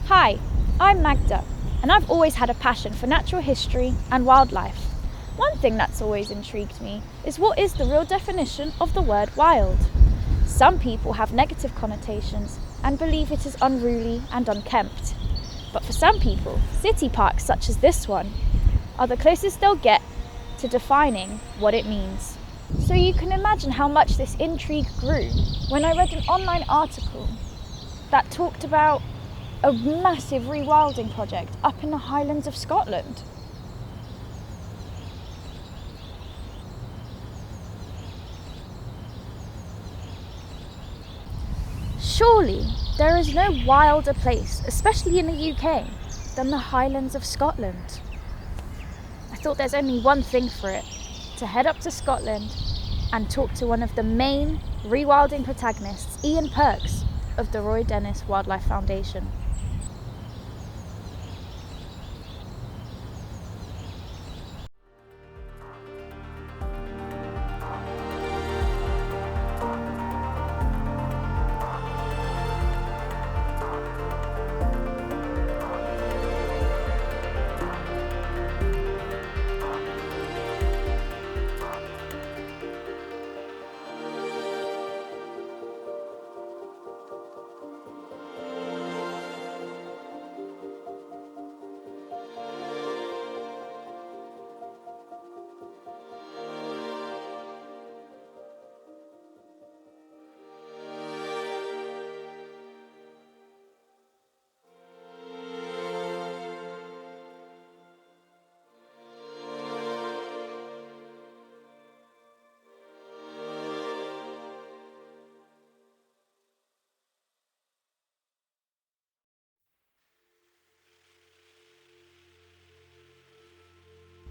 Hi, I'm Magda, and I've always had a passion for natural history and wildlife. One thing that's always intrigued me is what is the real definition of the word wild? Some people have negative connotations and believe it is unruly and unkempt. But for some people, city parks such as this one are the closest they'll get to defining what it means. So you can imagine how much this intrigue grew when I read an online article that talked about a massive rewilding project up in the Highlands of Scotland. Surely there is no wilder place, especially in the UK, than the Highlands of Scotland. I thought there's only one thing for it, to head up to Scotland and talk to one of the main rewilding protagonists, Ian Perks of the Roy Dennis Wildlife Foundation.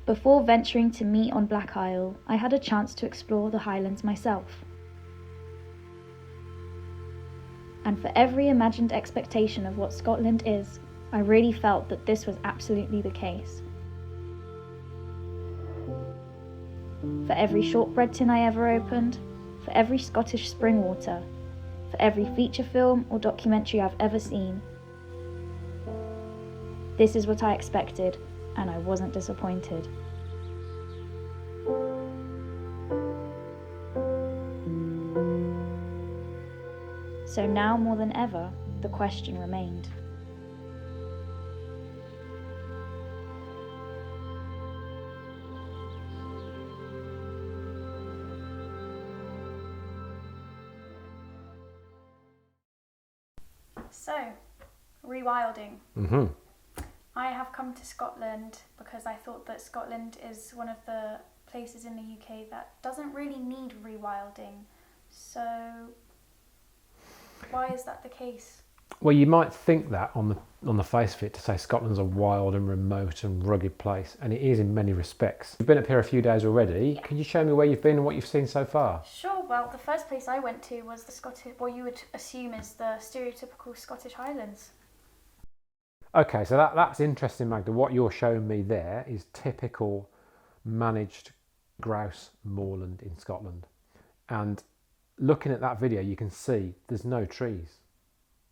Before venturing to meet on Black Isle, I had a chance to explore the Highlands myself. And for every imagined expectation of what Scotland is, I really felt that this was absolutely the case. For every shortbread tin I ever opened, for every Scottish spring water, for every feature film or documentary I've ever seen, this is what I expected, and I wasn't disappointed. So now more than ever, the question remained. So, rewilding. I have come to Scotland because I thought that Scotland is one of the places in the UK that doesn't really need rewilding. So, why is that the case? Well, you might think that on the face of it, to say Scotland's a wild and remote and rugged place, and it is in many respects. You've been up here a few days already. Can you show me where you've been and what you've seen so far? Sure. Well, the first place I went to was the Scottish, what you would assume is the stereotypical Scottish Highlands. Okay, so that's interesting, Magda. What you're showing me there is typical managed grouse moorland in Scotland. And looking at that video, you can see there's no trees.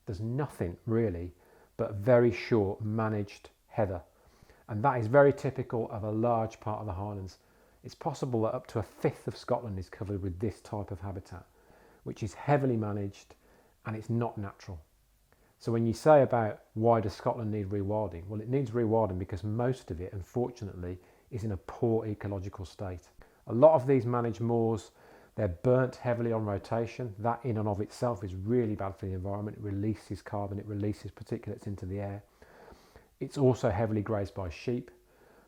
There's nothing really but very short managed heather. And that is very typical of a large part of the Highlands. It's possible that up to a fifth of Scotland is covered with this type of habitat, which is heavily managed and it's not natural. So when you say about why does Scotland need rewilding? Well, it needs rewilding because most of it, unfortunately, is in a poor ecological state. A lot of these managed moors, they're burnt heavily on rotation. That in and of itself is really bad for the environment. It releases carbon, it releases particulates into the air. It's also heavily grazed by sheep.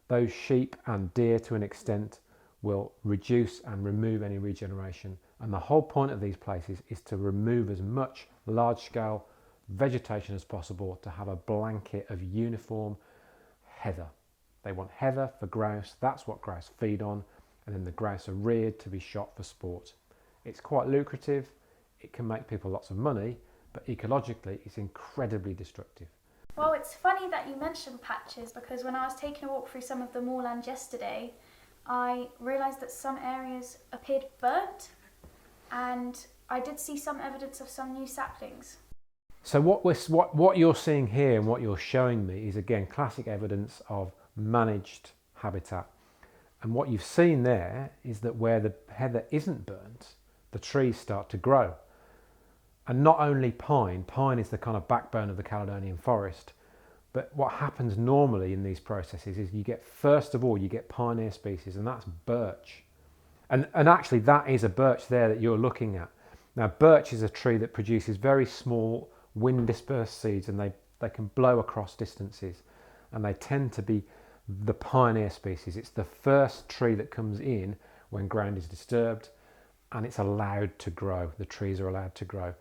Those sheep and deer to an extent will reduce and remove any regeneration. And the whole point of these places is to remove as much large-scale vegetation as possible to have a blanket of uniform heather. They want heather for grouse, that's what grouse feed on, and then the grouse are reared to be shot for sport. It's quite lucrative, it can make people lots of money, but ecologically it's incredibly destructive. Well, it's funny that you mentioned patches, because when I was taking a walk through some of the moorland yesterday, I realised that some areas appeared burnt, and I did see some evidence of some new saplings. So what you're seeing here and what you're showing me is again classic evidence of managed habitat. And what you've seen there is that where the heather isn't burnt, the trees start to grow. And not only pine is the kind of backbone of the Caledonian forest, but what happens normally in these processes is you get, first of all, you get pioneer species, and that's birch. And actually that is a birch there that you're looking at. Now birch is a tree that produces very small wind dispersed seeds, and they can blow across distances, and they tend to be the pioneer species. It's the first tree that comes in when ground is disturbed, and it's allowed to grow. The trees are allowed to grow.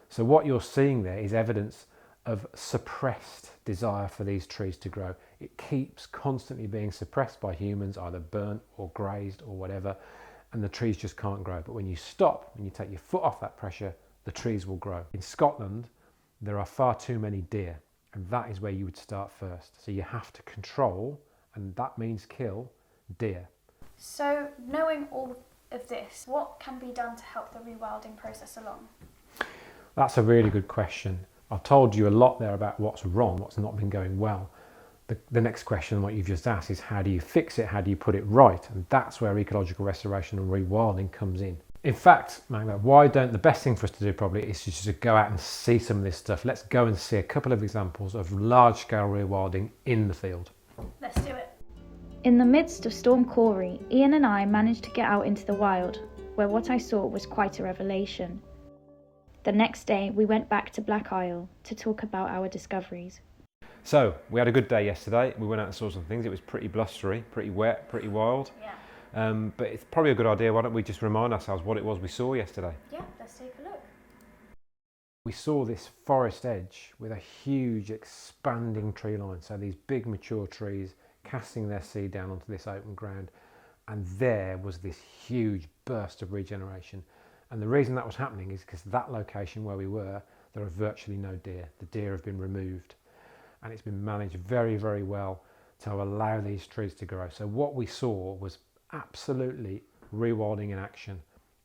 So what you're seeing there is evidence of suppressed desire for these trees to grow. It keeps constantly being suppressed by humans, either burnt or grazed or whatever, and the trees just can't grow. But when you stop, when you take your foot off that pressure, the trees will grow. In Scotland, there are far too many deer, and that is where you would start first. So you have to control, and that means kill, deer. So, knowing all of this, what can be done to help the rewilding process along? That's a really good question. I've told you a lot there about what's wrong, what's not been going well. The next question, what you've just asked, is how do you fix it? How do you put it right? And that's where ecological restoration and rewilding comes in. In fact, Magda, the best thing for us to do probably is just to go out and see some of this stuff. Let's go and see a couple of examples of large-scale rewilding in the field. Let's do it. In the midst of Storm Corey, Ian and I managed to get out into the wild, where what I saw was quite a revelation. The next day, we went back to Black Isle to talk about our discoveries. So, we had a good day yesterday. We went out and saw some things. It was pretty blustery, pretty wet, pretty wild. Yeah. But it's probably a good idea. Why don't we just remind ourselves what it was we saw yesterday? Yeah, let's take a look. We saw this forest edge with a huge expanding tree line. So these big mature trees casting their seed down onto this open ground. And there was this huge burst of regeneration. And the reason that was happening is because that location where we were, there are virtually no deer. The deer have been removed. And it's been managed very, very well to allow these trees to grow. So what we saw was absolutely rewilding in action,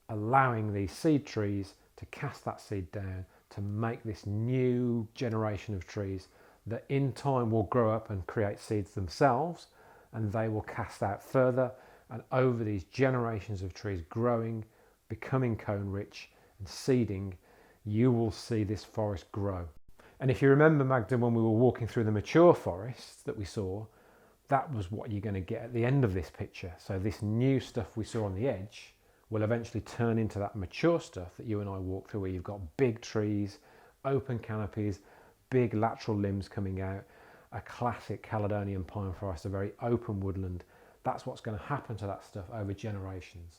allowing these seed trees to cast that seed down to make this new generation of trees that in time will grow up and create seeds themselves, and they will cast out further, and over these generations of trees growing, becoming cone rich and seeding, you will see this forest grow. And if you remember, Magda, when we were walking through the mature forests that we saw, that was what you're going to get at the end of this picture. So this new stuff we saw on the edge will eventually turn into that mature stuff that you and I walked through, where you've got big trees, open canopies, big lateral limbs coming out, a classic Caledonian pine forest, a very open woodland. That's what's going to happen to that stuff over generations.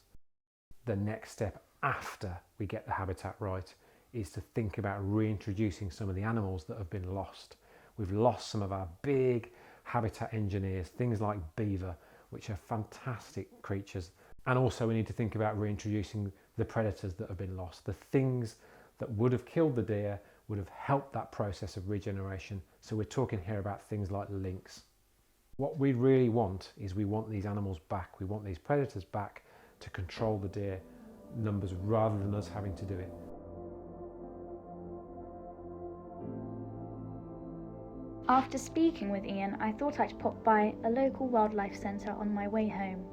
The next step after we get the habitat right is to think about reintroducing some of the animals that have been lost. We've lost some of our big habitat engineers, things like beaver, which are fantastic creatures. And also we need to think about reintroducing the predators that have been lost. The things that would have killed the deer would have helped that process of regeneration. So we're talking here about things like lynx. What we really want is we want these animals back. We want these predators back to control the deer numbers rather than us having to do it. After speaking with Ian, I thought I'd pop by a local wildlife centre on my way home.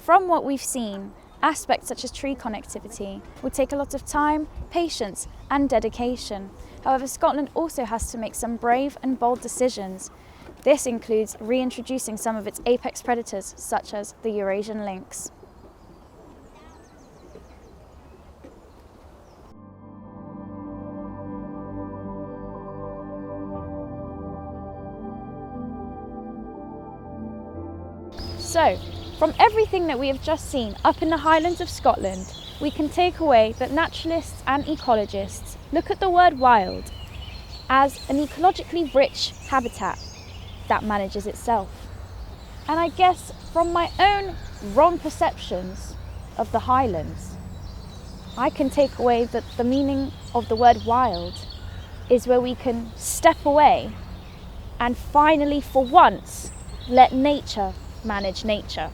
From what we've seen, aspects such as tree connectivity will take a lot of time, patience and dedication. However, Scotland also has to make some brave and bold decisions. This includes reintroducing some of its apex predators, such as the Eurasian lynx. So, from everything that we have just seen up in the Highlands of Scotland, we can take away that naturalists and ecologists look at the word wild as an ecologically rich habitat that manages itself. And I guess from my own wrong perceptions of the Highlands, I can take away that the meaning of the word wild is where we can step away and finally, for once, let nature manage nature.